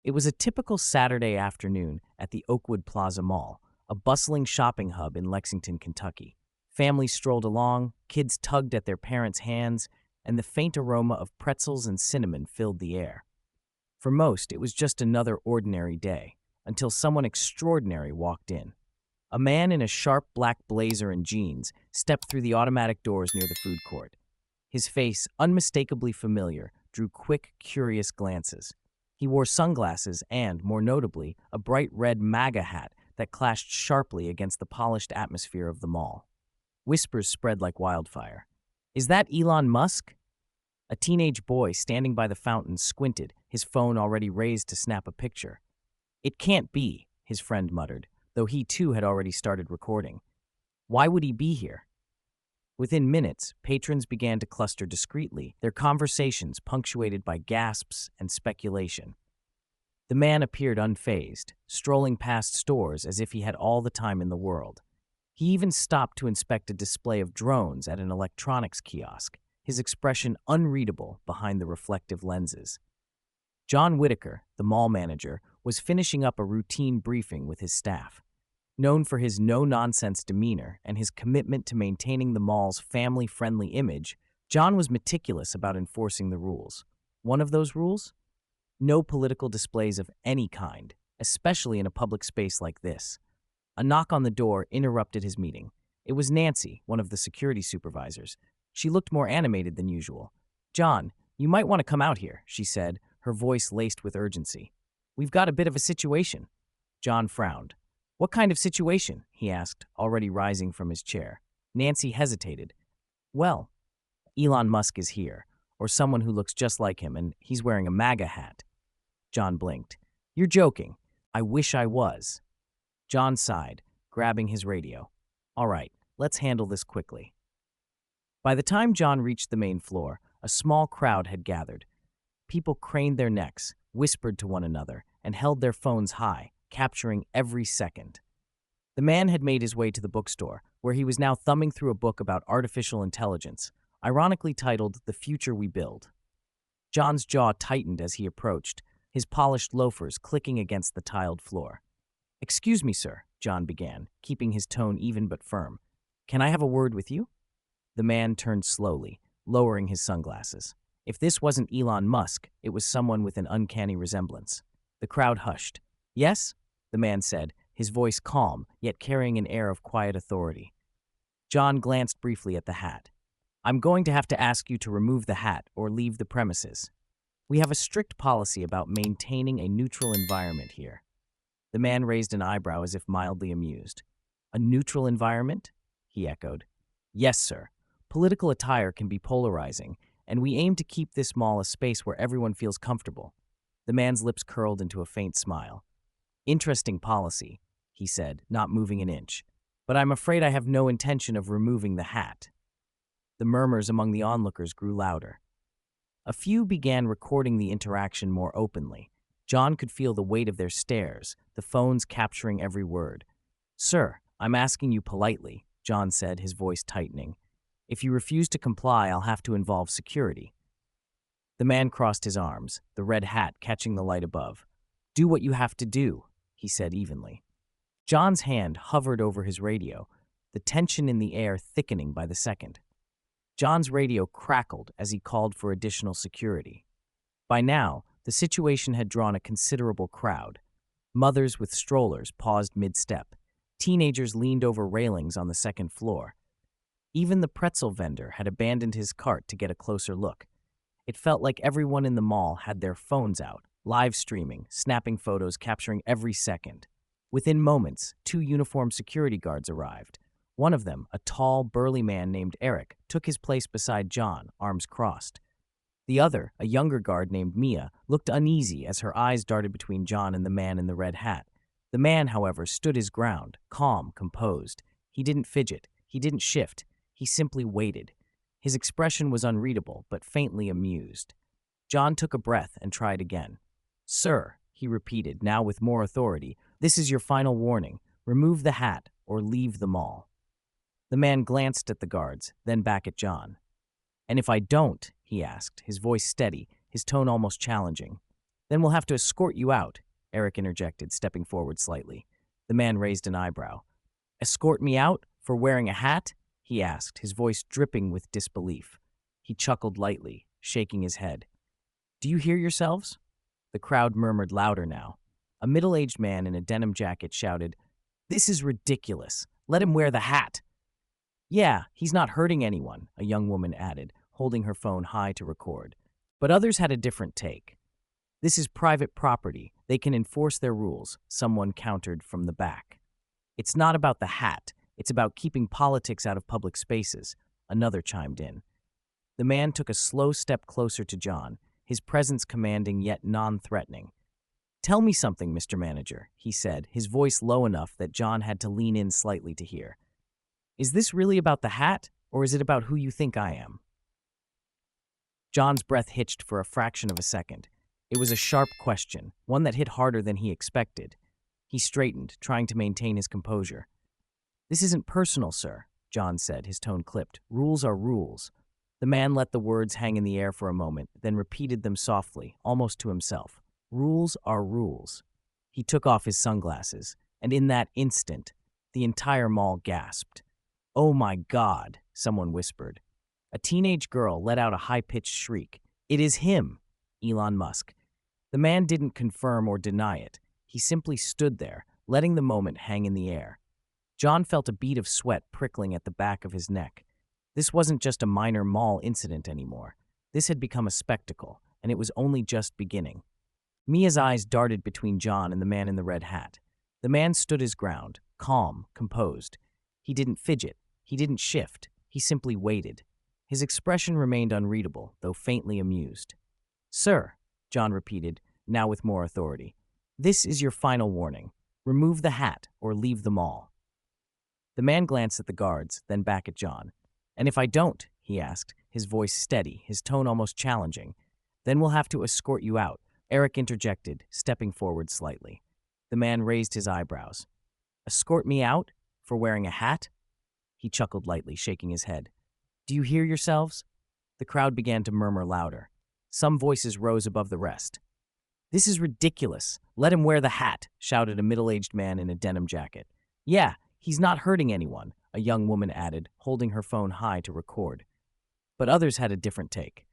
It was a typical Saturday afternoon at the Oakwood Plaza Mall, a bustling shopping hub in Lexington, Kentucky. Families strolled along, kids tugged at their parents' hands, and the faint aroma of pretzels and cinnamon filled the air. For most, it was just another ordinary day, until someone extraordinary walked in. A man in a sharp black blazer and jeans stepped through the automatic doors near the food court. His face, unmistakably familiar, drew quick, curious glances. He wore sunglasses and, more notably, a bright red MAGA hat that clashed sharply against the polished atmosphere of the mall. Whispers spread like wildfire. "Is that Elon Musk?" A teenage boy standing by the fountain squinted, his phone already raised to snap a picture. "It can't be," his friend muttered, though he too had already started recording. "Why would he be here?" Within minutes, patrons began to cluster discreetly, their conversations punctuated by gasps and speculation. The man appeared unfazed, strolling past stores as if he had all the time in the world. He even stopped to inspect a display of drones at an electronics kiosk, his expression unreadable behind the reflective lenses. John Whitaker, the mall manager, was finishing up a routine briefing with his staff. Known for his no-nonsense demeanor and his commitment to maintaining the mall's family-friendly image, John was meticulous about enforcing the rules. One of those rules? No political displays of any kind, especially in a public space like this. A knock on the door interrupted his meeting. It was Nancy, one of the security supervisors. She looked more animated than usual. "John, you might want to come out here," she said, her voice laced with urgency. "We've got a bit of a situation." John frowned. "What kind of situation?" he asked, already rising from his chair. Nancy hesitated. "Well, Elon Musk is here, or someone who looks just like him, and he's wearing a MAGA hat." John blinked. "You're joking. I wish I was." John sighed, grabbing his radio. "All right, let's handle this quickly." By the time John reached the main floor, a small crowd had gathered. People craned their necks, whispered to one another, and held their phones high, capturing every second. The man had made his way to the bookstore, where he was now thumbing through a book about artificial intelligence, ironically titled The Future We Build. John's jaw tightened as he approached, his polished loafers clicking against the tiled floor. "Excuse me, sir," John began, keeping his tone even but firm. "Can I have a word with you?" The man turned slowly, lowering his sunglasses. If this wasn't Elon Musk, it was someone with an uncanny resemblance. The crowd hushed. "Yes?" the man said, his voice calm, yet carrying an air of quiet authority. John glanced briefly at the hat. "I'm going to have to ask you to remove the hat or leave the premises. We have a strict policy about maintaining a neutral environment here." The man raised an eyebrow as if mildly amused. "A neutral environment?" he echoed. "Yes, sir. Political attire can be polarizing, and we aim to keep this mall a space where everyone feels comfortable." The man's lips curled into a faint smile. "Interesting policy," he said, not moving an inch. "But I'm afraid I have no intention of removing the hat." The murmurs among the onlookers grew louder. A few began recording the interaction more openly. John could feel the weight of their stares, the phones capturing every word. "Sir, I'm asking you politely," John said, his voice tightening. "If you refuse to comply, I'll have to involve security." The man crossed his arms, the red hat catching the light above. "Do what you have to do," he said evenly. John's hand hovered over his radio, the tension in the air thickening by the second. John's radio crackled as he called for additional security. By now, the situation had drawn a considerable crowd. Mothers with strollers paused mid-step. Teenagers leaned over railings on the second floor. Even the pretzel vendor had abandoned his cart to get a closer look. It felt like everyone in the mall had their phones out, live streaming, snapping photos, capturing every second. Within moments, 2 uniformed security guards arrived. One of them, a tall, burly man named Eric, took his place beside John, arms crossed. The other, a younger guard named Mia, looked uneasy as her eyes darted between John and the man in the red hat. The man, however, stood his ground, calm, composed. He didn't fidget. He didn't shift. He simply waited. His expression was unreadable, but faintly amused. John took a breath and tried again. "Sir," he repeated, now with more authority, "this is your final warning. Remove the hat or leave the mall." The man glanced at the guards, then back at John. "And if I don't?" he asked, his voice steady, his tone almost challenging. Then we'll have to escort you out, Eric interjected, stepping forward slightly. The man raised an eyebrow. Escort me out? For wearing a hat? He asked, his voice dripping with disbelief. He chuckled lightly, shaking his head. Do you hear yourselves? The crowd murmured louder now. A middle-aged man in a denim jacket shouted, This is ridiculous. Let him wear the hat. Yeah, he's not hurting anyone, a young woman added, holding her phone high to record. But others had a different take. This is private property. They can enforce their rules, someone countered from the back. It's not about the hat. It's about keeping politics out of public spaces, another chimed in. The man took a slow step closer to John, his presence commanding yet non-threatening. Tell me something, Mr. Manager, he said, his voice low enough that John had to lean in slightly to hear. Is this really about the hat, or is it about who you think I am? John's breath hitched for a fraction of a second. It was a sharp question, one that hit harder than he expected. He straightened, trying to maintain his composure. This isn't personal, sir, John said, his tone clipped. Rules are rules. The man let the words hang in the air for a moment, then repeated them softly, almost to himself. Rules are rules. He took off his sunglasses, and in that instant, the entire mall gasped. Oh my God, someone whispered. A teenage girl let out a high-pitched shriek. It is him, Elon Musk. The man didn't confirm or deny it. He simply stood there, letting the moment hang in the air. John felt a bead of sweat prickling at the back of his neck. This wasn't just a minor mall incident anymore. This had become a spectacle, and it was only just beginning. Mia's eyes darted between John and the man in the red hat. The man stood his ground, calm, composed. He didn't fidget. He didn't shift. He simply waited. His expression remained unreadable, though faintly amused. Sir, John repeated, now with more authority, this is your final warning. Remove the hat or leave the mall. The man glanced at the guards, then back at John. And if I don't, he asked, his voice steady, his tone almost challenging, then we'll have to escort you out, Eric interjected, stepping forward slightly. The man raised his eyebrows. Escort me out? For wearing a hat? He chuckled lightly, shaking his head. Do you hear yourselves? The crowd began to murmur louder. Some voices rose above the rest. This is ridiculous. Let him wear the hat, shouted a middle-aged man in a denim jacket. Yeah, he's not hurting anyone, a young woman added, holding her phone high to record. But others had a different take.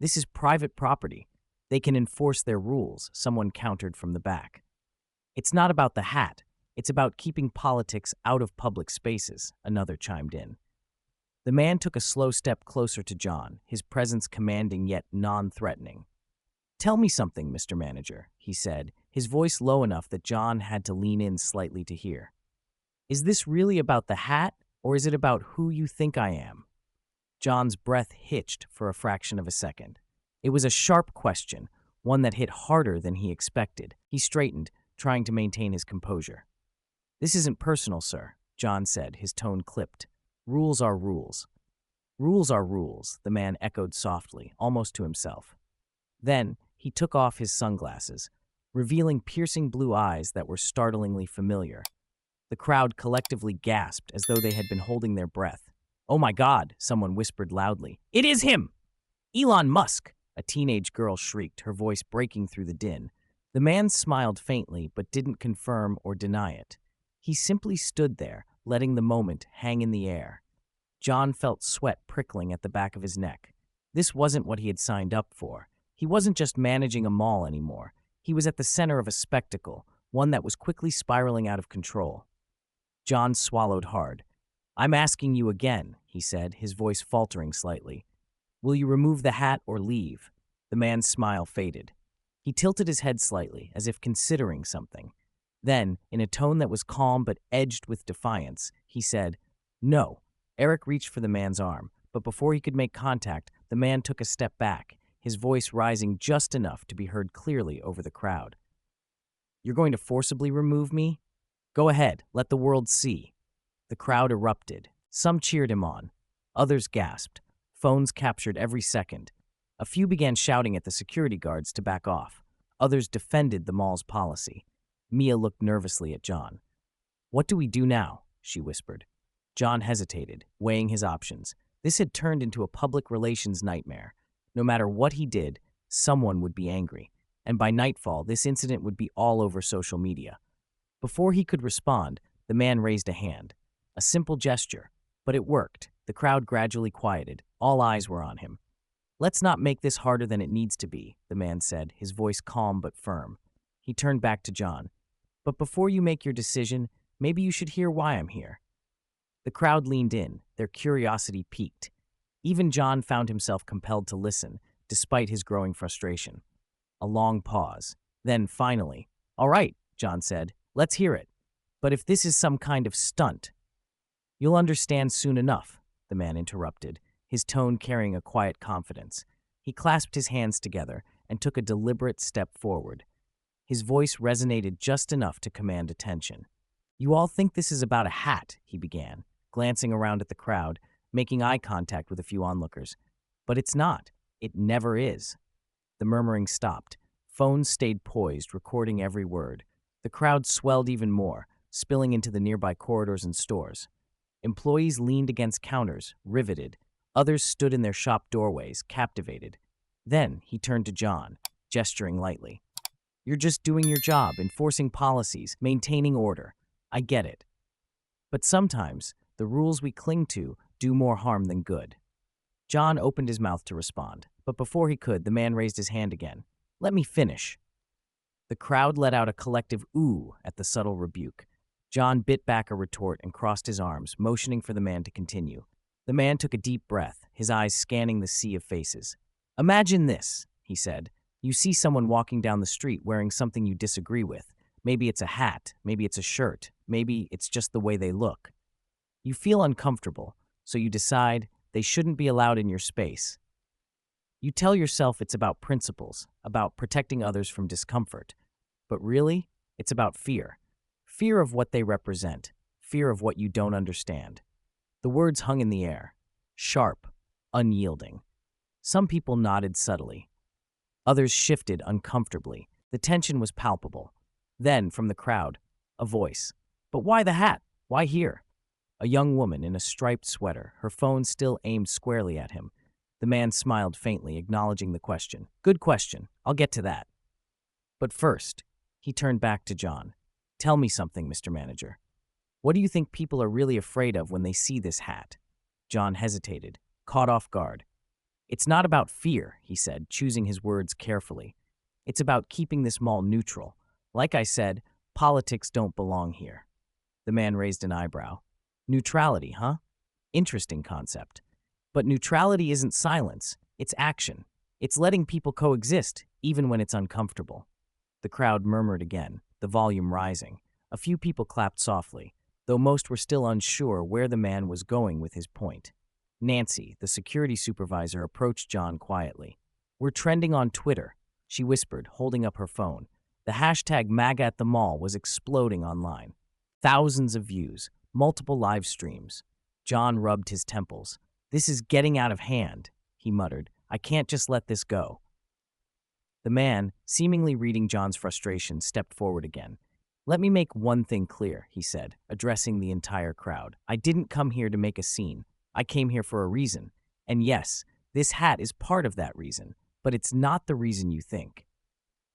This is private property. They can enforce their rules, someone countered from the back. It's not about the hat. It's about keeping politics out of public spaces, another chimed in. The man took a slow step closer to John, his presence commanding yet non-threatening. Tell me something, Mr. Manager, he said, his voice low enough that John had to lean in slightly to hear. Is this really about the hat, or is it about who you think I am? John's breath hitched for a fraction of a second. It was a sharp question, one that hit harder than he expected. He straightened, trying to maintain his composure. This isn't personal, sir, John said, his tone clipped. Rules are rules. Rules are rules, the man echoed softly, almost to himself. Then, he took off his sunglasses, revealing piercing blue eyes that were startlingly familiar. The crowd collectively gasped as though they had been holding their breath. Oh my God, someone whispered loudly. It is him! Elon Musk! A teenage girl shrieked, her voice breaking through the din. The man smiled faintly, but didn't confirm or deny it. He simply stood there, letting the moment hang in the air. John felt sweat prickling at the back of his neck. This wasn't what he had signed up for. He wasn't just managing a mall anymore. He was at the center of a spectacle, one that was quickly spiraling out of control. John swallowed hard. I'm asking you again, he said, his voice faltering slightly. Will you remove the hat or leave? The man's smile faded. He tilted his head slightly, as if considering something. Then, in a tone that was calm but edged with defiance, he said, No. Eric reached for the man's arm, but before he could make contact, the man took a step back, his voice rising just enough to be heard clearly over the crowd. You're going to forcibly remove me? Go ahead, let the world see. The crowd erupted. Some cheered him on. Others gasped. Phones captured every second. A few began shouting at the security guards to back off. Others defended the mall's policy. Mia looked nervously at John. What do we do now? She whispered. John hesitated, weighing his options. This had turned into a public relations nightmare. No matter what he did, someone would be angry. and by nightfall, this incident would be all over social media. Before he could respond, the man raised a hand. A simple gesture, but it worked. The crowd gradually quieted. All eyes were on him. "Let's not make this harder than it needs to be," the man said, his voice calm but firm. He turned back to John. "But before you make your decision, maybe you should hear why I'm here." The crowd leaned in, their curiosity piqued. Even John found himself compelled to listen, despite his growing frustration. A long pause. Then, finally, "All right," John said, "let's hear it. But if this is some kind of stunt—" "You'll understand soon enough," the man interrupted, his tone carrying a quiet confidence. He clasped his hands together and took a deliberate step forward. His voice resonated just enough to command attention. "You all think this is about a hat," he began, glancing around at the crowd, making eye contact with a few onlookers. "But it's not. It never is." The murmuring stopped. Phones stayed poised, recording every word. The crowd swelled even more, spilling into the nearby corridors and stores. Employees leaned against counters, riveted. Others stood in their shop doorways, captivated. Then he turned to John, gesturing lightly. "You're just doing your job, enforcing policies, maintaining order. I get it. But sometimes, the rules we cling to do more harm than good." John opened his mouth to respond, but before he could, the man raised his hand again. "Let me finish." The crowd let out a collective ooh at the subtle rebuke. John bit back a retort and crossed his arms, motioning for the man to continue. The man took a deep breath, his eyes scanning the sea of faces. "Imagine this," he said. "You see someone walking down the street wearing something you disagree with. Maybe it's a hat, maybe it's a shirt, maybe it's just the way they look. You feel uncomfortable, so you decide they shouldn't be allowed in your space. You tell yourself it's about principles, about protecting others from discomfort. But really, it's about fear. Fear of what they represent, fear of what you don't understand." The words hung in the air, sharp, unyielding. Some people nodded subtly. Others shifted uncomfortably. The tension was palpable. Then, from the crowd, a voice. "But why the hat? Why here?" A young woman in a striped sweater, her phone still aimed squarely at him. The man smiled faintly, acknowledging the question. "Good question. I'll get to that. But first," he turned back to John. "Tell me something, Mr. Manager. What do you think people are really afraid of when they see this hat?" John hesitated, caught off guard. "It's not about fear," he said, choosing his words carefully. "It's about keeping this mall neutral. Like I said, politics don't belong here." The man raised an eyebrow. "Neutrality, huh? Interesting concept. But neutrality isn't silence, it's action. It's letting people coexist, even when it's uncomfortable." The crowd murmured again, the volume rising. A few people clapped softly, though most were still unsure where the man was going with his point. Nancy, the security supervisor, approached John quietly. "We're trending on Twitter," she whispered, holding up her phone. The hashtag MAGA at the mall was exploding online. Thousands of views, multiple live streams. John rubbed his temples. "This is getting out of hand," he muttered. "I can't just let this go." The man, seemingly reading John's frustration, stepped forward again. "Let me make one thing clear," he said, addressing the entire crowd. "I didn't come here to make a scene. I came here for a reason. And yes, this hat is part of that reason, but it's not the reason you think."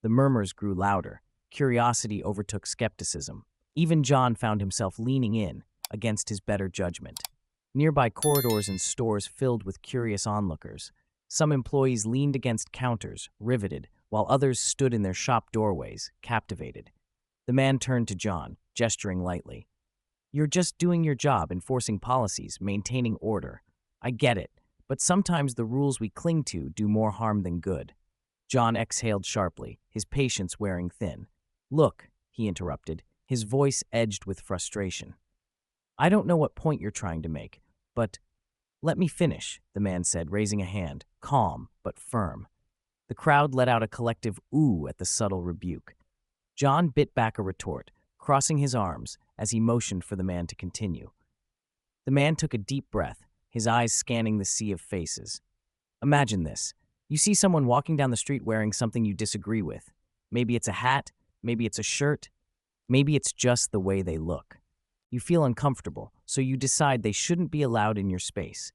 The murmurs grew louder. Curiosity overtook skepticism. Even John found himself leaning in, against his better judgment. Nearby corridors and stores filled with curious onlookers. Some employees leaned against counters, riveted, while others stood in their shop doorways, captivated. The man turned to John, gesturing lightly. "You're just doing your job, enforcing policies, maintaining order. I get it, but sometimes the rules we cling to do more harm than good." John exhaled sharply, his patience wearing thin. "Look," he interrupted, his voice edged with frustration. "I don't know what point you're trying to make, but—" "Let me finish," the man said, raising a hand, calm but firm. The crowd let out a collective ooh at the subtle rebuke. John bit back a retort, crossing his arms as he motioned for the man to continue. The man took a deep breath, his eyes scanning the sea of faces. "Imagine this. You see someone walking down the street wearing something you disagree with. Maybe it's a hat, maybe it's a shirt, maybe it's just the way they look. You feel uncomfortable, so you decide they shouldn't be allowed in your space.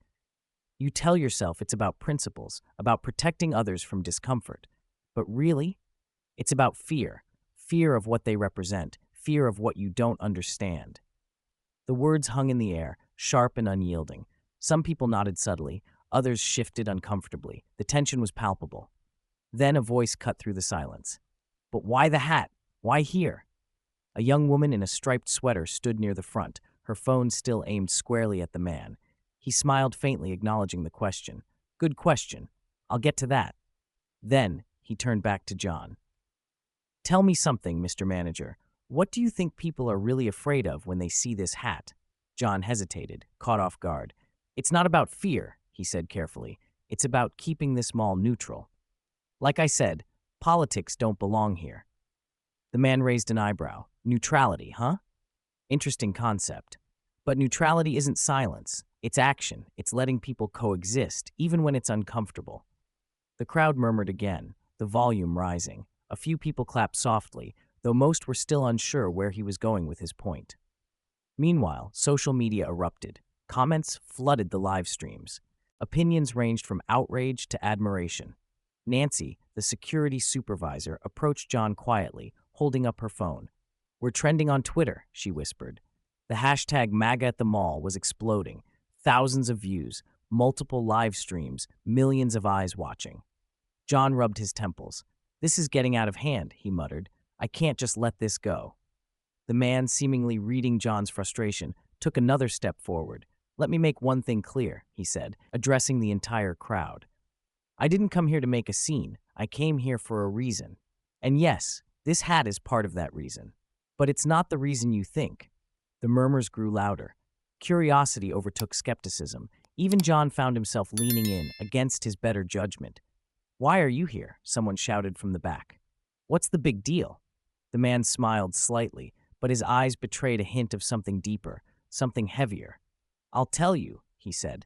You tell yourself it's about principles, about protecting others from discomfort. But really, It's about fear, fear of what they represent, fear of what you don't understand. The words hung in the air, sharp and unyielding. Some people nodded subtly, others shifted uncomfortably. The tension was palpable. Then a voice cut through the silence. But why the hat? Why here? A young woman in a striped sweater stood near the front, her phone still aimed squarely at the man. He smiled faintly, acknowledging the question. Good question. I'll get to that. Then he turned back to John. Tell me something, Mr. Manager. What do you think people are really afraid of when they see this hat? John hesitated, caught off guard. It's not about fear, he said carefully. It's about keeping this mall neutral. Like I said, politics don't belong here. The man raised an eyebrow. Neutrality, huh? Interesting concept. But neutrality isn't silence. It's action. It's letting people coexist, even when it's uncomfortable. The crowd murmured again, the volume rising. A few people clapped softly, though most were still unsure where he was going with his point. Meanwhile, social media erupted. Comments flooded the live streams. Opinions ranged from outrage to admiration. Nancy, the security supervisor, approached John quietly, holding up her phone. We're trending on Twitter, she whispered. The hashtag MAGA at the mall was exploding. Thousands of views, multiple live streams, millions of eyes watching. John rubbed his temples. This is getting out of hand, he muttered. I can't just let this go. The man, seemingly reading John's frustration, took another step forward. Let me make one thing clear, he said, addressing the entire crowd. I didn't come here to make a scene. I came here for a reason. And yes, this hat is part of that reason. But it's not the reason you think. The murmurs grew louder. Curiosity overtook skepticism. Even John found himself leaning in, against his better judgment. Why are you here? Someone shouted from the back. What's the big deal? The man smiled slightly, but his eyes betrayed a hint of something deeper, something heavier. I'll tell you, he said.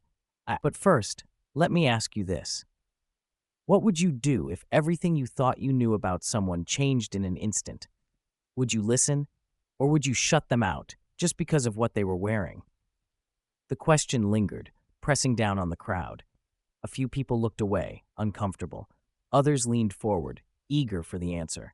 But first, let me ask you this. What would you do if everything you thought you knew about someone changed in an instant? Would you listen, or would you shut them out just because of what they were wearing? The question lingered, pressing down on the crowd. A few people looked away, uncomfortable. Others leaned forward, eager for the answer.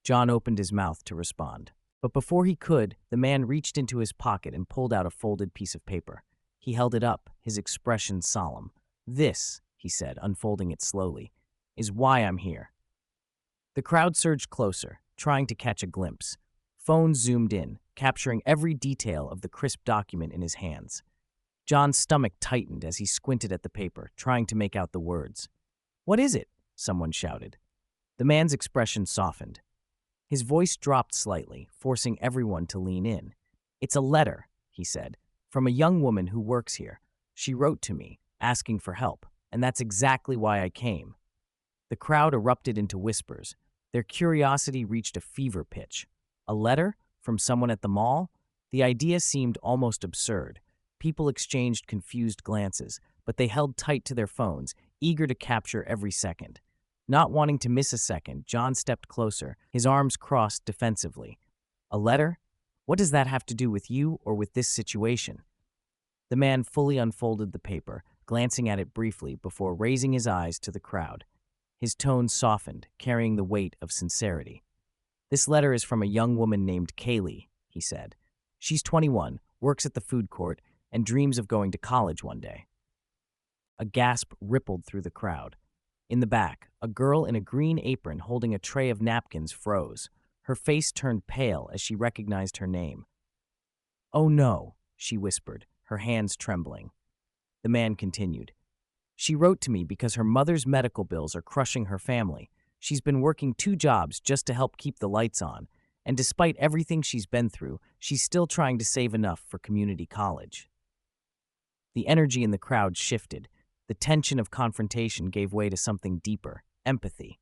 John opened his mouth to respond. But before he could, the man reached into his pocket and pulled out a folded piece of paper. He held it up, his expression solemn. This, he said, unfolding it slowly, is why I'm here. The crowd surged closer, trying to catch a glimpse. Phones zoomed in, capturing every detail of the crisp document in his hands. John's stomach tightened as he squinted at the paper, trying to make out the words. What is it? Someone shouted. The man's expression softened. His voice dropped slightly, forcing everyone to lean in. It's a letter, he said, from a young woman who works here. She wrote to me, asking for help, and that's exactly why I came. The crowd erupted into whispers. Their curiosity reached a fever pitch. A letter? From someone at the mall? The idea seemed almost absurd. People exchanged confused glances, but they held tight to their phones, eager to capture every second. Not wanting to miss a second, John stepped closer, his arms crossed defensively. A letter? What does that have to do with you or with this situation? The man fully unfolded the paper, glancing at it briefly before raising his eyes to the crowd. His tone softened, carrying the weight of sincerity. This letter is from a young woman named Kaylee, he said. She's 21, works at the food court, and dreams of going to college one day. A gasp rippled through the crowd. In the back, a girl in a green apron holding a tray of napkins froze. Her face turned pale as she recognized her name. Oh no, she whispered, her hands trembling. The man continued. She wrote to me because her mother's medical bills are crushing her family. She's been working 2 jobs just to help keep the lights on, and despite everything she's been through, she's still trying to save enough for community college. The energy in the crowd shifted. The tension of confrontation gave way to something deeper, empathy.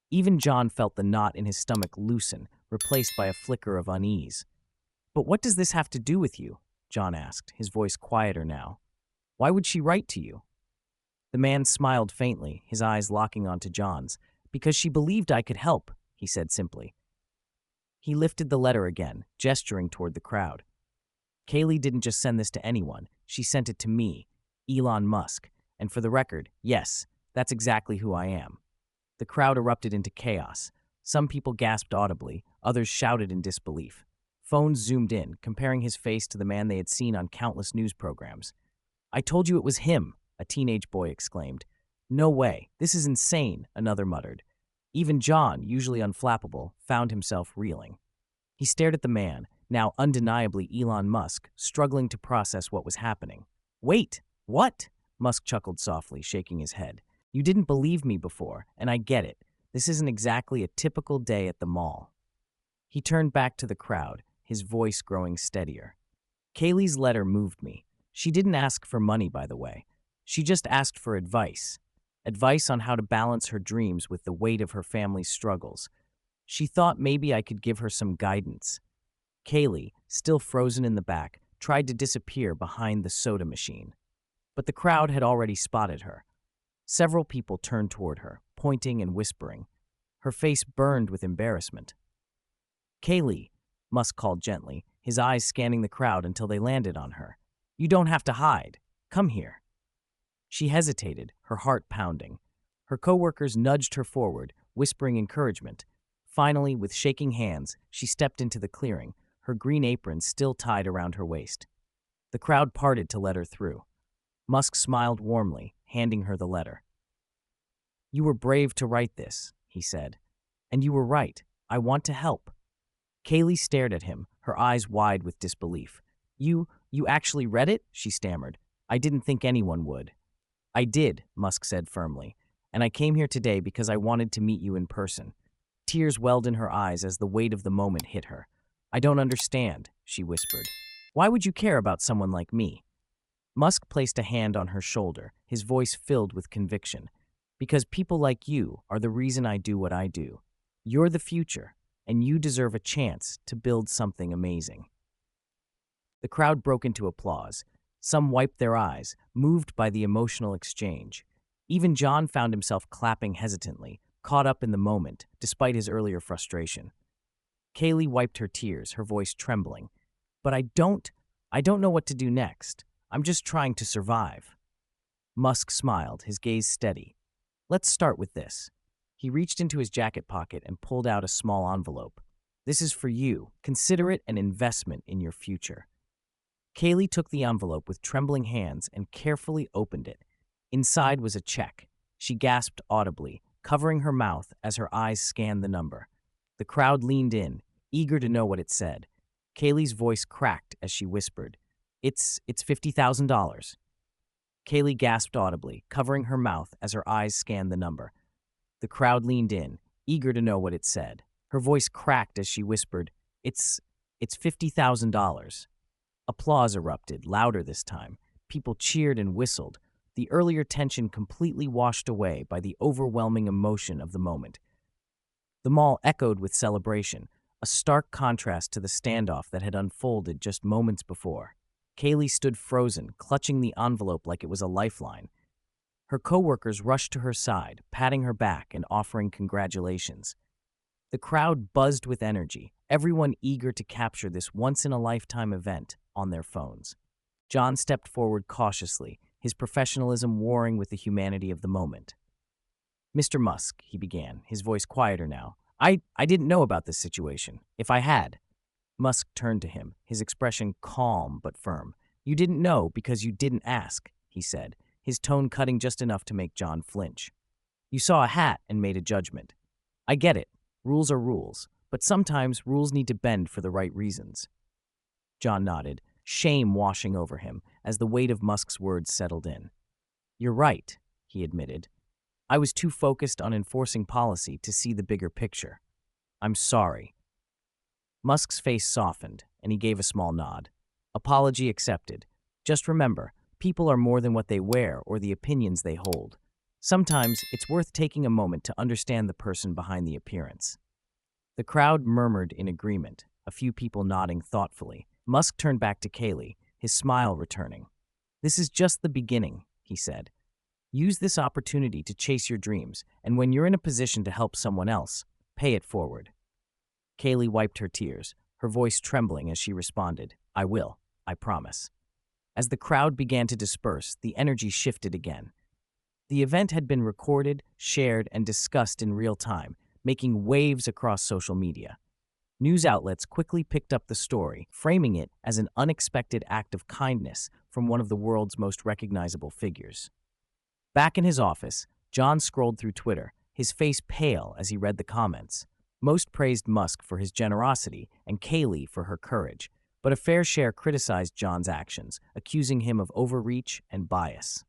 Even John felt the knot in his stomach loosen, replaced by a flicker of unease. But what does this have to do with you? John asked, his voice quieter now. Why would she write to you? The man smiled faintly, his eyes locking onto John's. Because she believed I could help, he said simply. He lifted the letter again, gesturing toward the crowd. Kaylee didn't just send this to anyone. She sent it to me, Elon Musk. And for the record, yes, that's exactly who I am. The crowd erupted into chaos. Some people gasped audibly, others shouted in disbelief. Phones zoomed in, comparing his face to the man they had seen on countless news programs. "I told you it was him," a teenage boy exclaimed. "No way, this is insane," another muttered. Even John, usually unflappable, found himself reeling. He stared at the man, now undeniably Elon Musk, struggling to process what was happening. "Wait, what?" Musk chuckled softly, shaking his head. "You didn't believe me before, and I get it. This isn't exactly a typical day at the mall." He turned back to the crowd, his voice growing steadier. "Kaylee's letter moved me. She didn't ask for money, by the way. She just asked for advice. Advice on how to balance her dreams with the weight of her family's struggles. She thought maybe I could give her some guidance." Kaylee, still frozen in the back, tried to disappear behind the soda machine. But the crowd had already spotted her. Several people turned toward her, pointing and whispering. Her face burned with embarrassment. "Kaylee," Musk called gently, his eyes scanning the crowd until they landed on her. "You don't have to hide. Come here." She hesitated, her heart pounding. Her coworkers nudged her forward, whispering encouragement. Finally, with shaking hands, she stepped into the clearing, her green apron still tied around her waist. The crowd parted to let her through. Musk smiled warmly, handing her the letter. "You were brave to write this," he said. "And you were right. I want to help." Kaylee stared at him, her eyes wide with disbelief. You actually read it?" she stammered. "I didn't think anyone would." "I did," Musk said firmly, "and I came here today because I wanted to meet you in person." Tears welled in her eyes as the weight of the moment hit her. "I don't understand," she whispered. "Why would you care about someone like me?" Musk placed a hand on her shoulder, his voice filled with conviction. "Because people like you are the reason I do what I do. You're the future, and you deserve a chance to build something amazing." The crowd broke into applause. Some wiped their eyes, moved by the emotional exchange. Even John found himself clapping hesitantly, caught up in the moment, despite his earlier frustration. Kaylee wiped her tears, her voice trembling. "But I don't know what to do next. I'm just trying to survive." Musk smiled, his gaze steady. "Let's start with this." He reached into his jacket pocket and pulled out a small envelope. "This is for you. Consider it an investment in your future." Kaylee took the envelope with trembling hands and carefully opened it. Inside was a check. She gasped audibly, covering her mouth as her eyes scanned the number. The crowd leaned in, eager to know what it said. Kaylee's voice cracked as she whispered, It's $50,000. Kaylee gasped audibly, covering her mouth as her eyes scanned the number. The crowd leaned in, eager to know what it said. Her voice cracked as she whispered, It's $50,000. Applause erupted, louder this time. People cheered and whistled, the earlier tension completely washed away by the overwhelming emotion of the moment. The mall echoed with celebration, a stark contrast to the standoff that had unfolded just moments before. Kaylee stood frozen, clutching the envelope like it was a lifeline. Her coworkers rushed to her side, patting her back and offering congratulations. The crowd buzzed with energy, everyone eager to capture this once-in-a-lifetime event on their phones. John stepped forward cautiously, his professionalism warring with the humanity of the moment. "Mr. Musk," he began, his voice quieter now, I didn't know about this situation. If I had." Musk turned to him, his expression calm but firm. "You didn't know because you didn't ask," he said, his tone cutting just enough to make John flinch. "You saw a hat and made a judgment. I get it. Rules are rules, but sometimes rules need to bend for the right reasons." John nodded, shame washing over him as the weight of Musk's words settled in. "You're right," he admitted. "I was too focused on enforcing policy to see the bigger picture. I'm sorry." Musk's face softened, and he gave a small nod. "Apology accepted. Just remember, people are more than what they wear or the opinions they hold. Sometimes it's worth taking a moment to understand the person behind the appearance." The crowd murmured in agreement, a few people nodding thoughtfully. Musk turned back to Kaylee, his smile returning. "This is just the beginning," he said. "Use this opportunity to chase your dreams, and when you're in a position to help someone else, pay it forward." Kaylee wiped her tears, her voice trembling as she responded, "I will, I promise." As the crowd began to disperse, the energy shifted again. The event had been recorded, shared, and discussed in real time, making waves across social media. News outlets quickly picked up the story, framing it as an unexpected act of kindness from one of the world's most recognizable figures. Back in his office, John scrolled through Twitter, his face pale as he read the comments. Most praised Musk for his generosity and Kaylee for her courage, but a fair share criticized John's actions, accusing him of overreach and bias.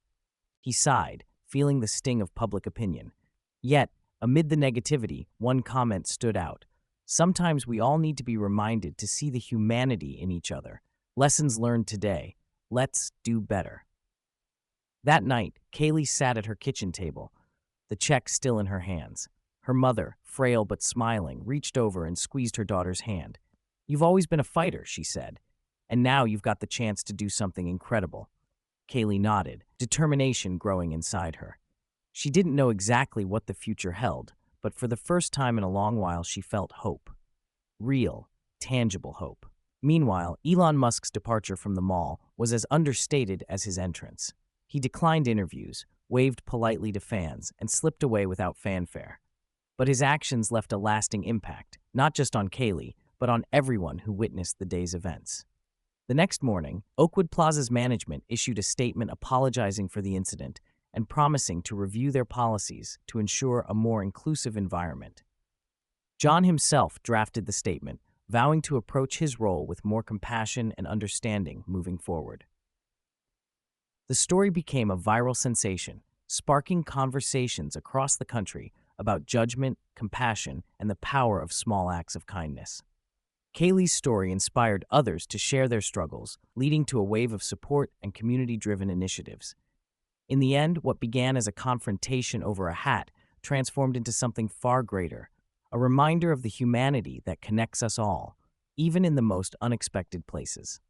He sighed, feeling the sting of public opinion. Yet, amid the negativity, one comment stood out. Sometimes we all need to be reminded to see the humanity in each other. Lessons learned today. Let's do better. That night, Kaylee sat at her kitchen table, the check still in her hands. Her mother, frail but smiling, reached over and squeezed her daughter's hand. "You've always been a fighter," she said, "and now you've got the chance to do something incredible." Kaylee nodded, determination growing inside her. She didn't know exactly what the future held, but for the first time in a long while she felt hope. Real, tangible hope. Meanwhile, Elon Musk's departure from the mall was as understated as his entrance. He declined interviews, waved politely to fans, and slipped away without fanfare. But his actions left a lasting impact, not just on Kaylee, but on everyone who witnessed the day's events. The next morning, Oakwood Plaza's management issued a statement apologizing for the incident and promising to review their policies to ensure a more inclusive environment. John himself drafted the statement, vowing to approach his role with more compassion and understanding moving forward. The story became a viral sensation, sparking conversations across the country about judgment, compassion, and the power of small acts of kindness. Kaylee's story inspired others to share their struggles, leading to a wave of support and community-driven initiatives. In the end, what began as a confrontation over a hat transformed into something far greater, a reminder of the humanity that connects us all, even in the most unexpected places.